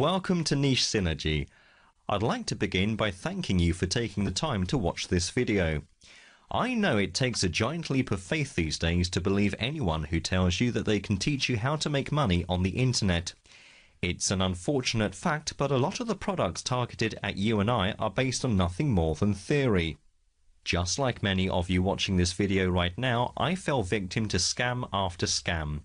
Welcome to Niche Synergy. I'd like to begin by thanking you for taking the time to watch this video. I know it takes a giant leap of faith these days to believe anyone who tells you that they can teach you how to make money on the internet. It's an unfortunate fact, but a lot of the products targeted at you and I are based on nothing more than theory. Just like many of you watching this video right now, I fell victim to scam after scam.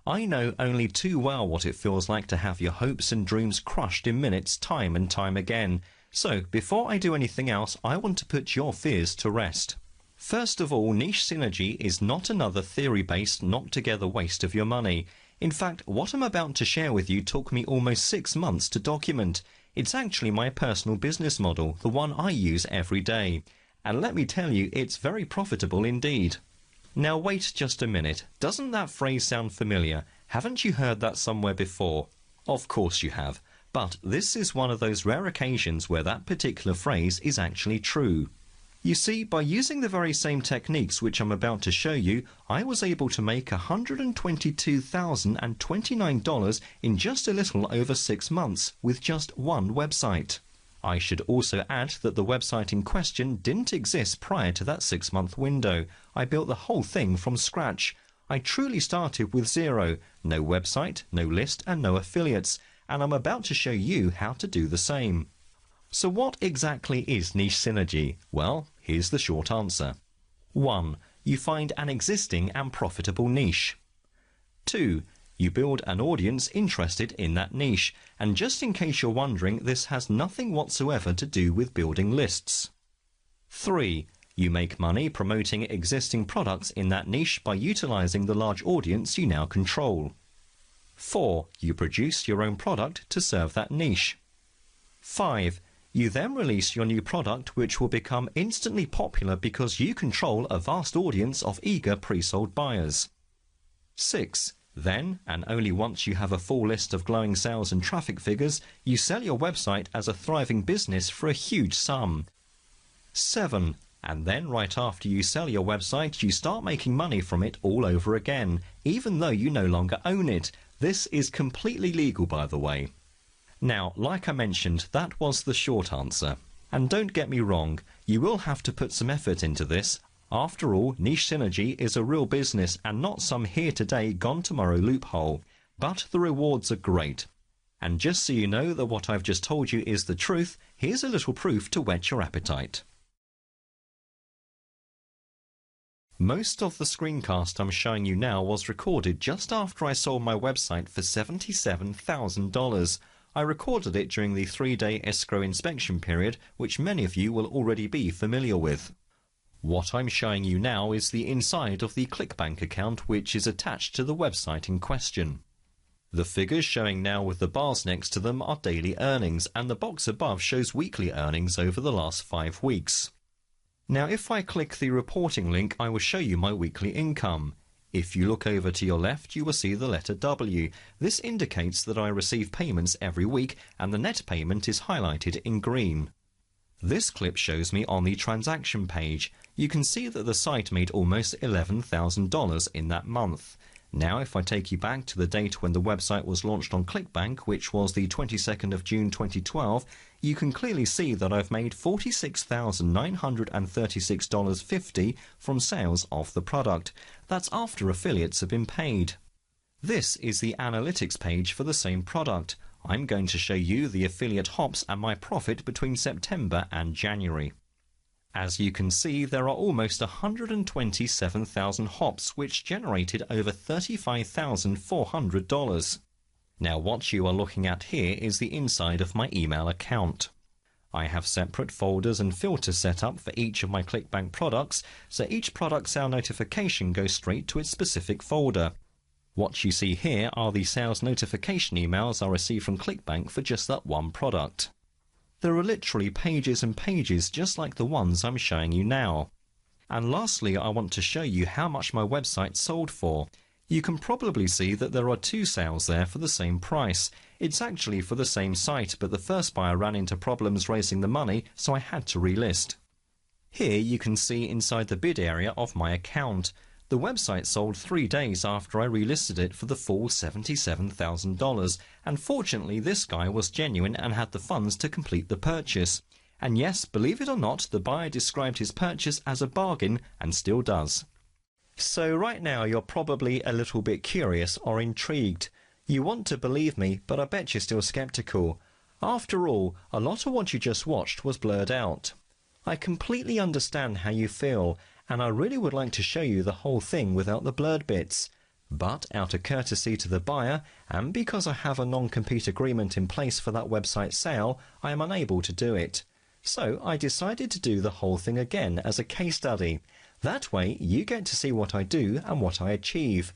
I know only too well what it feels like to have your hopes and dreams crushed in minutes time and time again. So, before I do anything else, I want to put your fears to rest. First of all, Niche Synergy is not another theory-based, knocked-together waste of your money. In fact, what I'm about to share with you took me almost 6 months to document. It's actually my personal business model, the one I use every day. And let me tell you, it's very profitable indeed. Now wait just a minute. Doesn't that phrase sound familiar? Haven't you heard that somewhere before? Of course you have. But this is one of those rare occasions where that particular phrase is actually true. You see, by using the very same techniques which I'm about to show you, I was able to make $122,029 in just a little over 6 months with just one website. I should also add that the website in question didn't exist prior to that 6-month window. I built the whole thing from scratch. I truly started with zero, no website, no list, and no affiliates, and I'm about to show you how to do the same. So what exactly is Niche Synergy? Well, here's the short answer. 1. You find an existing and profitable niche. 2. You build an audience interested in that niche, and just in case you're wondering, this has nothing whatsoever to do with building lists. 3. You make money promoting existing products in that niche by utilizing the large audience you now control. 4. You produce your own product to serve that niche. 5. You then release your new product, which will become instantly popular because you control a vast audience of eager pre-sold buyers. 6. Then, and only once you have a full list of glowing sales and traffic figures, you sell your website as a thriving business for a huge sum. 7. And then right after you sell your website, you start making money from it all over again, even though you no longer own it. This is completely legal, by the way. Now, like I mentioned, that was the short answer. And don't get me wrong, you will have to put some effort into this. After all, Niche Synergy is a real business and not some here today, gone tomorrow loophole. But the rewards are great. And just so you know that what I've just told you is the truth, here's a little proof to whet your appetite. Most of the screencast I'm showing you now was recorded just after I sold my website for $77,000. I recorded it during the 3-day escrow inspection period, which many of you will already be familiar with. What I'm showing you now is the inside of the Clickbank account, which is attached to the website in question. The figures showing now with the bars next to them are daily earnings, and the box above shows weekly earnings over the last 5 weeks. Now, if I click the reporting link, I will show you my weekly income. If you look over to your left, you will see the letter W. This indicates that I receive payments every week, and the net payment is highlighted in green. This clip shows me on the transaction page. You can see that the site made almost $11,000 in that month. Now, if I take you back to the date when the website was launched on Clickbank, which was the 22nd of June 2012, you can clearly see that I've made $46,936.50 from sales of the product. That's after affiliates have been paid. This is the analytics page for the same product. I'm going to show you the affiliate hops and my profit between September and January. As you can see, there are almost 127,000 hops, which generated over $35,400. Now, what you are looking at here is the inside of my email account. I have separate folders and filters set up for each of my Clickbank products, so each product sale notification goes straight to its specific folder. What you see here are the sales notification emails I receive from Clickbank for just that one product. There are literally pages and pages just like the ones I'm showing you now. And lastly, I want to show you how much my website sold for. You can probably see that there are 2 sales there for the same price. It's actually for the same site, but the first buyer ran into problems raising the money, so I had to relist. Here you can see inside the bid area of my account. The website sold 3 days after I relisted it for the full $77,000, and fortunately this guy was genuine and had the funds to complete the purchase. And yes, believe it or not, the buyer described his purchase as a bargain and still does. So right now you're probably a little bit curious or intrigued. You want to believe me, but I bet you're still skeptical. After all, a lot of what you just watched was blurred out. I completely understand how you feel, and I really would like to show you the whole thing without the blurred bits. But out of courtesy to the buyer, and because I have a non-compete agreement in place for that website sale, I am unable to do it. So I decided to do the whole thing again as a case study. That way you get to see what I do and what I achieve.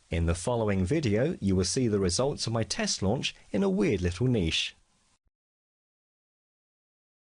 In the following video you will see the results of my test launch in a weird little niche.